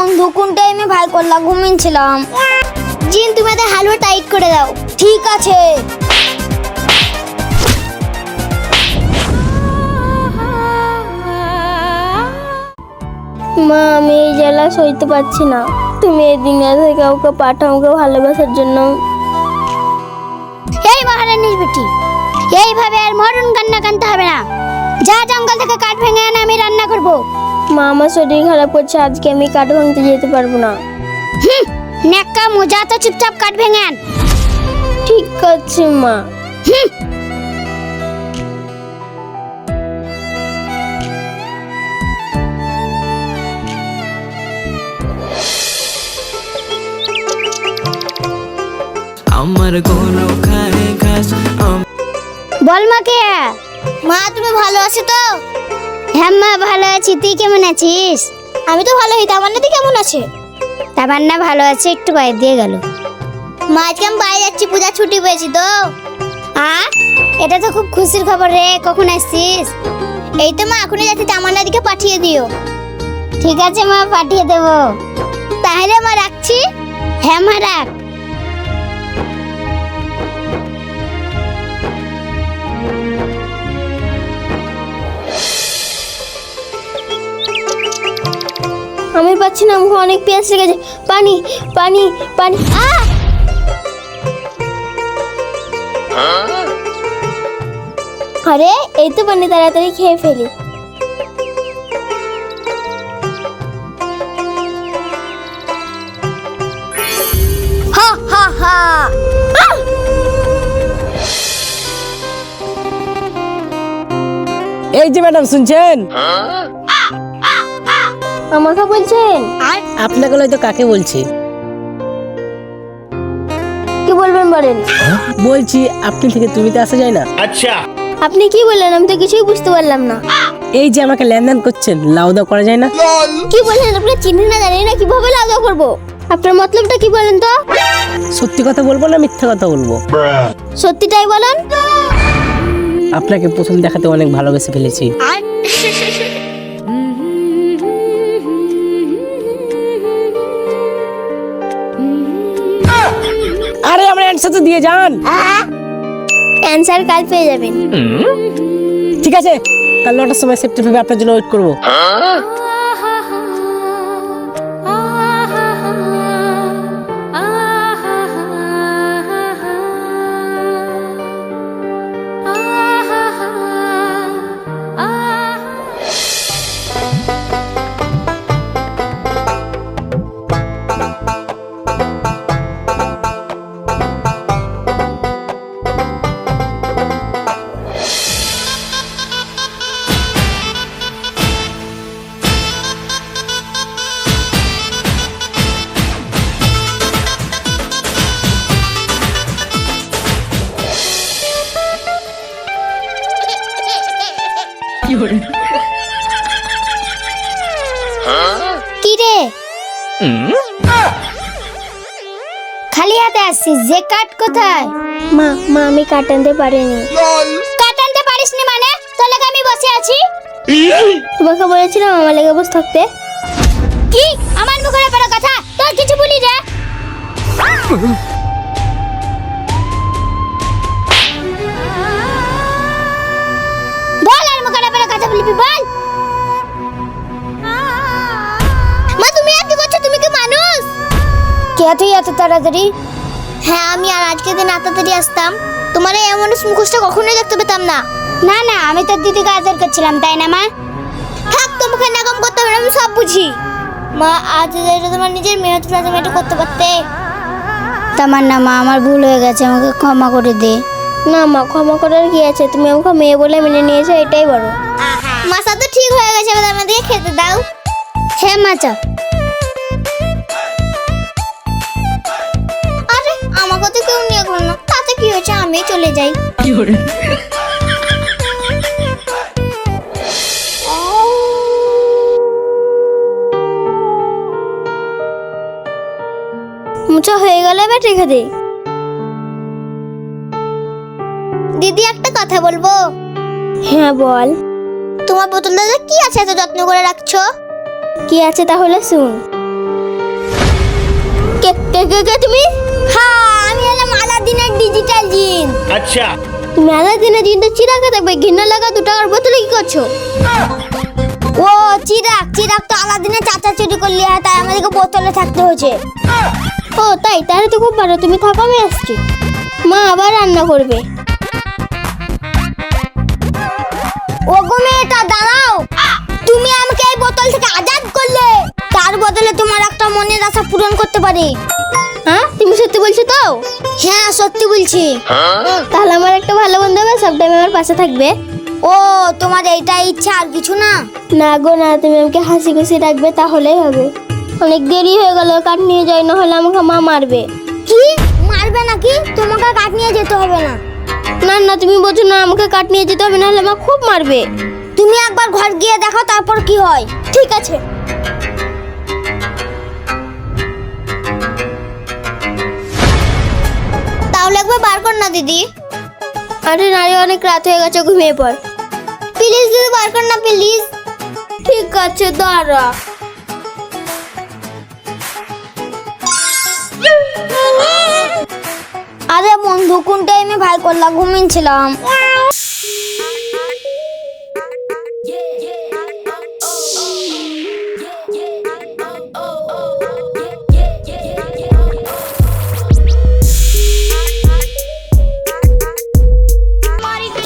বন্ধু, কোন টাইমে ভাই করলা ঘুমিয়েছিলাম। জিন, তুমি আমাদের হালুয়া টাইট করে দাও। ঠিক আছে। মা, আমি এই জ্বালা সইতে পারছি না। তুমি এই দুনিয়া থেকে কাউকে পাঠাও, ওকে ভালোবাসার জন্য। এই মহারানীর বেটি, এইভাবে আর মরণ কান্না কানতে হবে না। যা, জঙ্গল থেকে কাঠ ভেঙে এনে আমি রান্না করব। মা, আমার শরীর খারাপ করছে, আজকে আমি কাঠ ভাঙতে যেতে পারবো না। নেকা মোজা, তো চুপচাপ কাঠ ভেঙে আন। ঠিক আছে মা। আমার গরু খায় ঘাস। বল মা। কে মা, তুমি ভালো আছো তো? হ্যাঁ মা, ভালো আছি। তুই কেমন আছিস? আমি তো ভালোই। তামান্না তুই কেমন আছে? তামান্না ভালো আছে, একটু বাইরে দিয়ে গেল। মা, আজকে আমি বাইরে যাচ্ছি, পূজা ছুটি পেয়েছি তো। এটা তো খুব খুশির খবর রে। কখন আসছিস? এই তো মা, এখনই যাচ্ছি। তামান্না দিকে পাঠিয়ে দিও। ঠিক আছে মা, পাঠিয়ে দেব। তাহলে মা রাখছি। হ্যাঁ মা, রাখ। আমি পাচ্ছি না, মুখে অনেক পেঁয়াজ লেগেছে। পানি পানি পানি। আরে, এই তো পানি, তাড়াতাড়ি খেয়ে ফেলি। হা হা হা। এই যে ম্যাডাম, শুনছেন? আমাকে বলছেন? আপনাকে হয়তো কাকে বলছি? কি বলবেন বলেন? বলছি আপনি থেকে তুমিতে আসা যায় না? अच्छा আপনি কি বললেন? আমি তো কিছুই বুঝতে পারলাম না। এই যে আমাকে লেনদেন করছেন, লাউদা করা যায় না? কি বললেন? আপনি চিনি না, জানি না, কিভাবে লাউদা করব? আপনার মতলবটা কি বলেন তো? সত্যি কথা বলবো না মিথ্যা কথা বলবো? সত্যিটাই বলেন। আপনাকে প্রথম দেখাতে অনেক ভালোবেসে ফেলেছি। আরে আমার অ্যান্সার তো দিয়ে যান। অ্যানসার কাল পেয়ে যাবেন। ঠিক আছে, কাল 9টার সময় সেফটি ভেবে আপনার জন্য ওয়েট করবো। কি রে, খালি হাতে আসছিস যে? কাট কোথায়? মা, আমি কাট আনতে পারিনি। কাট আনতে পারিসনি মানে? তোর লাগি আমি বসে আছি। তোমাকে বলেছিলাম আমার লাগি বসে থাকতে। কি আমার মুখের উপর কথা? তোর কিছু বলি রে? বল, আর মুখের উপর কথা বলবি? বল। মা, তুমি আর কি করছো? তুমি কি মানুষ? কে তুই এত তাড়াতাড়ি? হ্যাঁ, আমি আর আজকে দিন এত তাড়াতাড়ি আসতাম? তোমার এই এমন মুখোশটা কখনোই দেখতে পেতাম না। না না, আমি তোর দিদিকে আদর করছিলাম, তাই না মা? থাক, তোমাকে নাকাম করতে হবে না, আমি সব বুঝি। মা, আজ যেটা তোমার নিজের মেয়ে হতো না, তুমি এটা করতে পারতে। তামান্না মা, আমার ভুল হয়ে গেছে, আমাকে ক্ষমা করে দে। না মা, ক্ষমা করার কি আছে? তুমি আমাকে মেয়ে বলে মেনে নিয়েছো, এটাই বড়। মাসা তো ঠিক হয়ে গেছে, এবার আমাদেরকে খেতে দাও। হ্যাঁ মা, চা। আরে, আমাকে তো কেউ নিয়ে গেল না, তাতে কি হয়েছে? আমি চলে যাই। মুছা হয়ে গেল, এবার রেখে দে। দিদি, একটা কথা বলবো? হ্যাঁ বল। তোমার বোতলটাতে কি আছে এত যত্ন করে রাখছো? কি আছে তাহলে শুন। কে তুমি? হ্যাঁ, আমি হলাম আলাদিনের ডিজিটাল জিন। अच्छा তুমি আলাদিনের জিনটা চিরাগে থাকবে, ঘৃণা লাগা 2 টাকার বোতলে কি করছো? ও চিরাগ তো আলাদিনের চাচা চুরি করলি, তাই আমাদেরকে বোতলে থাকতে হয়েছে। ও তাই, তাহলে তো খুব ভালো, তুমি থাকো আমি আসছি। মা আবার রান্না করবে। ও গো মেয়েটা দাঁড়াও, তুমি আমাকে এই বোতল থেকে আজাদ করলে, তার বদলে তোমার একটা মনের আশা পূরণ করতে পারি। হ্যাঁ, তুমি সত্যি বলছো তো? হ্যাঁ সত্যি বলছি। তাহলে আমার একটা ভালো বন্ধু হবে, সব টাইম আমার পাশে থাকবে। ও তোমার এইটাই ইচ্ছা, আর কিছু না? না গো না, তুমি আমাকে হাসি খুশি রাখবে তাহলেই হবে। অনেক দেরি হয়ে গেল, কাঠ নিয়ে যাই, না হলে আমাকে মা মারবে। কি মারবে নাকি? তোমাকে কাঠ নিয়ে যেতে হবে না। না না, তুমি বোঝো না, আমাকে কাঠ নিয়ে যেতে হবে, না হলে মা খুব মারবে। তুমি একবার ঘর গিয়ে দেখো, তারপর কি হয়। ঠিক আছে। তাহলে একবার বার কর না দিদি। আরে নারী, অনেক রাত হয়ে গেছে, ঘুমিয়ে পড়। প্লিজ দিদি, বার কর না প্লিজ। ঠিক আছে দাঁড়া। আরে বন্ধু, কোন টাইমে ভাই করলা? ঘুমিয়েছিলাম।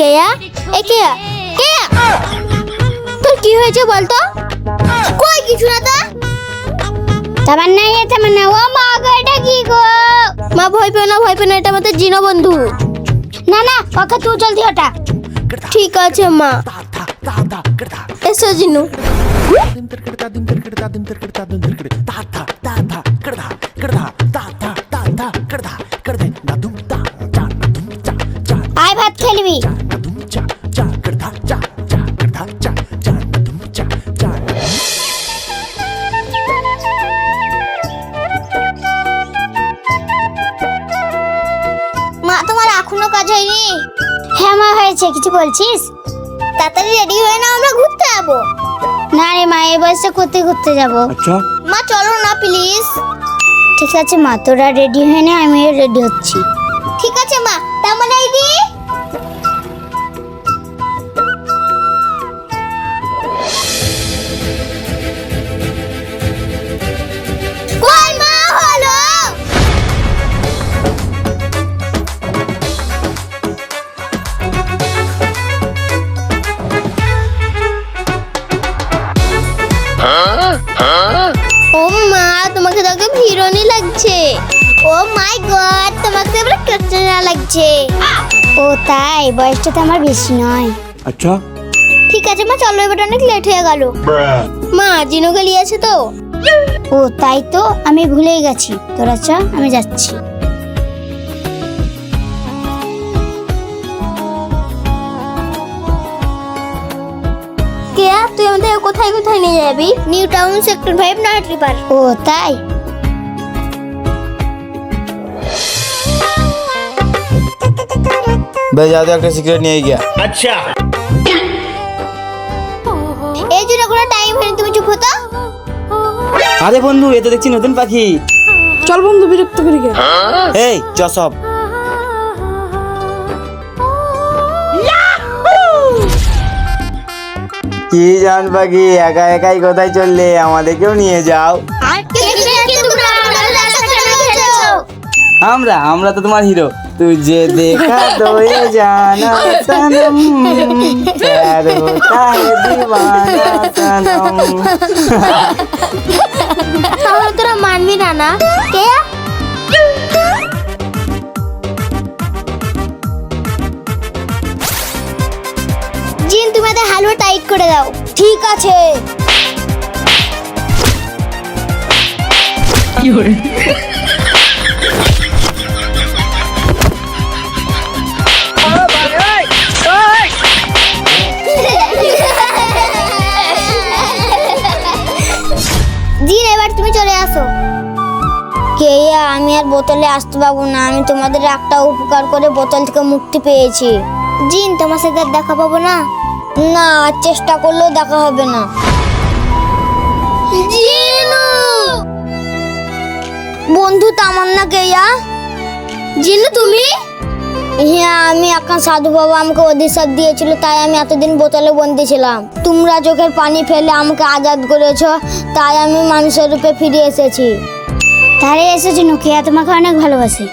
কেয়া, এ কেয়া, কেয়া, তোর কি হয়েছে বলতো? কই কিছু না তো। তামান্না, ও মা গো, এটা কি গো? মা ভয় পেও না, ভয় পেও না, এটা আমাদের জিনো বন্ধু। না না, ওকে তুই জলদি হটা। ঠিক আছে মা। এসো জিনু। আয় ভাত খেলবি। মা, তোমার এখনো কাজ হয়নি? হ্যাঁ মা, হয়েছে। কিছু বলছিস? তাড়াতাড়ি রেডি হয়ে না, আমরা ঘুরতে যাবো। না রে মা, এই বয়সে ঘুরতে যাবো। अच्छा মা চলো না প্লিজ। ঠিক আছে মা, তোরা রেডি হয়ে নে, আমিও রেডি হচ্ছি। ঠিক আছে মা, তেমন আইডি। কই মা হলো? ও মা, তোমাকে দেখে হিরোনি লাগছে। ও মাই গড, তোমাকে এবার ক্যাটরিনা লাগছে। ও তাই, বয়সটা তো আমার বেশি নয়। अच्छा ঠিক আছে মা, চলো, এবার অনেক লেট হয়ে গেল। মা, জিনু গেলি আছে তো? ও তাই তো, আমি ভুলেই গেছি। তোরা চ, আমি যাচ্ছি। কেয়া, তুই আমাদের কোথায় কোথায় নিয়ে যাবি? নিউ টাউন, সেক্টর 5, নাইট্রি পার্ক। ও তাই। ভাই যাও তো, একটা সিগারেট নিয়ে গিয়া। अच्छा এই জন্য কোনো টাইম হয়নি, তুমি চুপ হতো। আরে বন্ধু, এ তো দেখছি নতুন পাখি। চল বন্ধু, বিরক্ত করি গে। এই চ সব। কি জান পাখি, একা একাই কোথায় চললে? আমাদেরকেও নিয়ে যাও। আমরা তো তোমার হিরো। तुझे देखा तो ये जाना सनम, प्यार होता है दीवाना सनम। তাহলে তোরা মানবি না না? কেয়া, জিন, তুমি আমাদের হালুয়া টাইট করে দাও। ঠিক আছে। জিন, এবার তুমি চলে আসো। কেয়া, আমি আর বোতলে আসতে পারবো না। আমি তোমাদের একটা উপকার করে বোতল থেকে মুক্তি পেয়েছি। জিন, তোমার সাথে আর দেখা পাবো না? না, চেষ্টা করলেও দেখা হবে না। জিনু, বন্ধু তামান্না কেয়া? জিনু তুমি? হ্যাঁ, আমি এখন সাধু বাবা আমাকে অধিশাপ দিয়েছিল, তাই আমি এতদিন বোতলে বন্দি ছিলাম। তোমরা চোখের পানি ফেলে আমাকে আজাদ করেছো, তাই আমি মানুষের রূপে ফিরে এসেছি। তারে এসেছি, নোকিয়া তোমাকে অনেক ভালোবাসি।